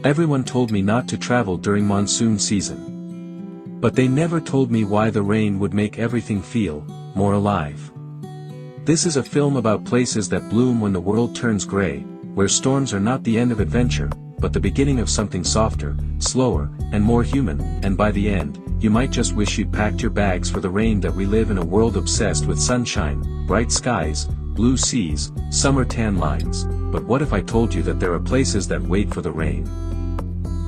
Everyone told me not to travel during monsoon season. But they never told me why the rain would make everything feel more alive. This is a film about places that bloom when the world turns gray, where storms are not the end of adventure, but the beginning of something softer, slower, and more human, and by the end, you might just wish you'd packed your bags for the rain. That we live in a world obsessed with sunshine, bright skies, blue seas, summer tan lines, but what if I told you that there are places that wait for the rain?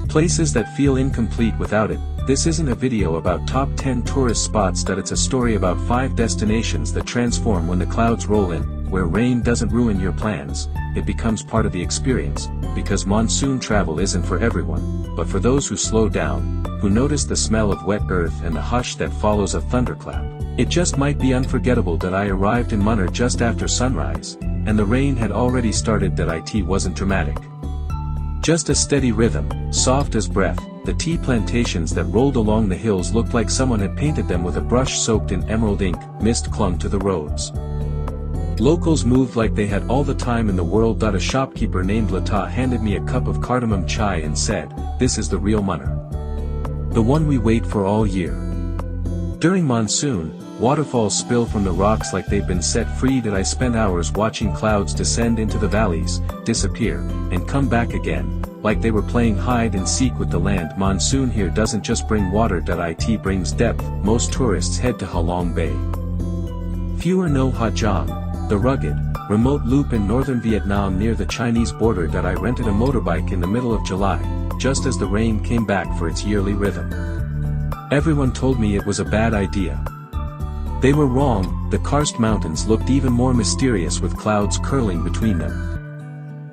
Places that feel incomplete without it. This isn't a video about top 10 tourist spots, that it's a story about 5 destinations that transform when the clouds roll in, where rain doesn't ruin your plans, it becomes part of the experience, because monsoon travel isn't for everyone, but for those who slow down, who notice the smell of wet earth and the hush that follows a thunderclap. It just might be unforgettable that I arrived in Munnar just after sunrise, and the rain had already started. That it wasn't dramatic. Just a steady rhythm, soft as breath. The tea plantations that rolled along the hills looked like someone had painted them with a brush soaked in emerald ink. Mist clung to the roads. Locals moved like they had all the time in the world. A shopkeeper named Lata handed me a cup of cardamom chai and said, "This is the real Munnar. The one we wait for all year." During monsoon, waterfalls spill from the rocks like they've been set free. That I spent hours watching clouds descend into the valleys, disappear, and come back again, like they were playing hide and seek with the land. Monsoon here doesn't just bring water. It brings depth. Most tourists head to Halong Bay. Fewer know Ha Giang, the rugged, remote loop in northern Vietnam near the Chinese border. I rented a motorbike in the middle of July, just as the rain came back for its yearly rhythm. Everyone told me it was a bad idea. They were wrong. The karst mountains looked even more mysterious with clouds curling between them.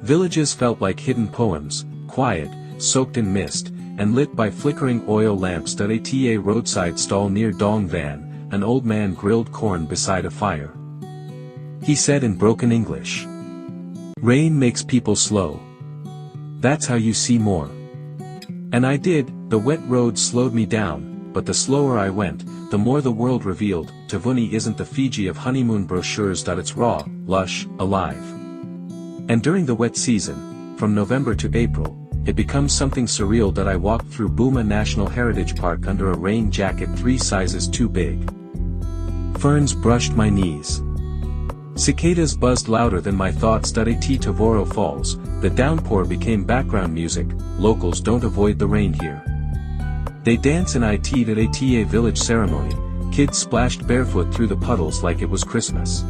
Villages felt like hidden poems, quiet, soaked in mist, and lit by flickering oil lamps. At a roadside stall near Dong Van, an old man grilled corn beside a fire. He said in broken English, "Rain makes people slow. That's how you see more." And I did. The wet road slowed me down, but the slower I went, the more the world revealed. Tavuni isn't the Fiji of honeymoon brochures. It's raw, lush, alive. And during the wet season, from November to April, it becomes something surreal. I walked through Buma National Heritage Park under a rain jacket 3 sizes too big. Ferns brushed my knees. Cicadas buzzed louder than my thoughts. At Tavoro Falls, the downpour became background music. Locals don't avoid the rain here. They dance in at a village ceremony. Kids splashed barefoot through the puddles like it was Christmas.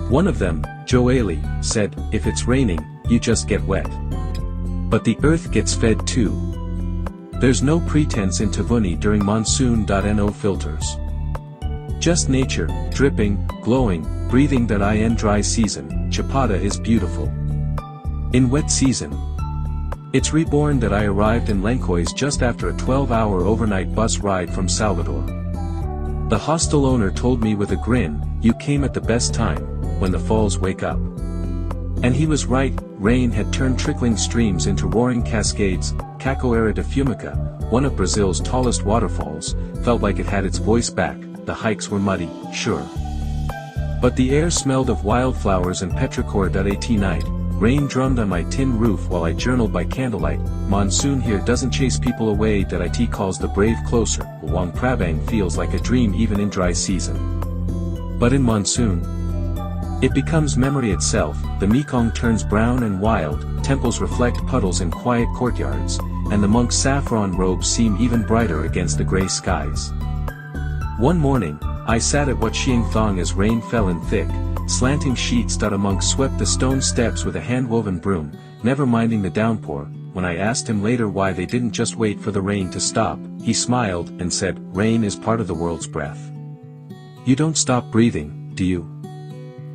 One of them, Joeli, said, "If it's raining, you just get wet. But the earth gets fed too." There's no pretense in Tavuni during monsoon. No filters. Just nature, dripping, glowing, breathing. In dry season, Chapada is beautiful. In wet season, it's reborn. I arrived in Lencois just after a 12-hour overnight bus ride from Salvador. The hostel owner told me with a grin, "You came at the best time, when the falls wake up." And he was right. Rain had turned trickling streams into roaring cascades. Cachoeira de Fumica, one of Brazil's tallest waterfalls, felt like it had its voice back. The hikes were muddy, sure, but the air smelled of wildflowers and petrichor. At night, rain drummed on my tin roof while I journaled by candlelight. Monsoon here doesn't chase people away. It calls the brave closer. Luang Prabang feels like a dream even in dry season. But in monsoon, it becomes memory itself. The Mekong turns brown and wild, temples reflect puddles in quiet courtyards, and the monks' saffron robes seem even brighter against the gray skies. One morning, I sat at Wat Siang Thong as rain fell in thick, slanting sheets. A monk swept the stone steps with a hand-woven broom, never minding the downpour. When I asked him later why they didn't just wait for the rain to stop, he smiled and said, "Rain is part of the world's breath. You don't stop breathing, do you?"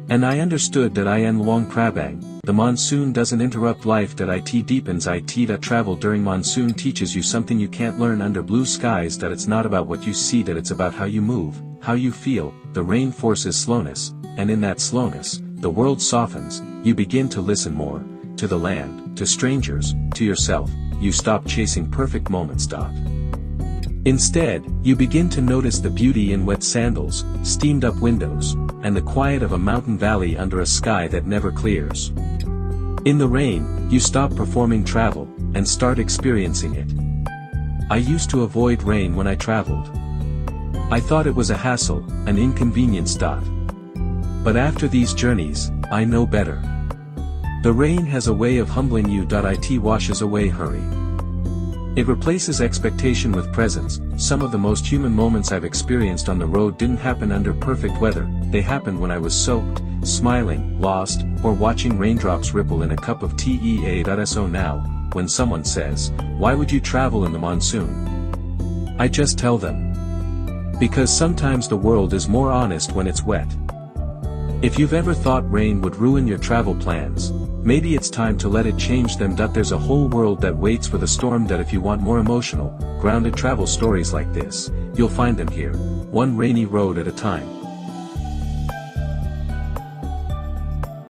And I understood. In Luang Prabang, the monsoon doesn't interrupt life. It deepens it. Travel during monsoon teaches you something you can't learn under blue skies. It's not about what you see. It's about how you move, how you feel. The rain forces slowness, and in that slowness, the world softens. You begin to listen more, to the land, to strangers, to yourself. You stop chasing perfect moments. Instead, you begin to notice the beauty in wet sandals, steamed up windows, and the quiet of a mountain valley under a sky that never clears. In the rain, you stop performing travel, and start experiencing it. I used to avoid rain when I traveled. I thought it was a hassle, an inconvenience. But after these journeys, I know better. The rain has a way of humbling you. It washes away hurry. It replaces expectation with presence. Some of the most human moments I've experienced on the road didn't happen under perfect weather, they happened when I was soaked, smiling, lost, or watching raindrops ripple in a cup of tea. So now, when someone says, "Why would you travel in the monsoon?" I just tell them. Because sometimes the world is more honest when it's wet. If you've ever thought rain would ruin your travel plans, maybe it's time to let it change them. There's a whole world that waits for the storm. If you want more emotional, grounded travel stories like this, you'll find them here, one rainy road at a time.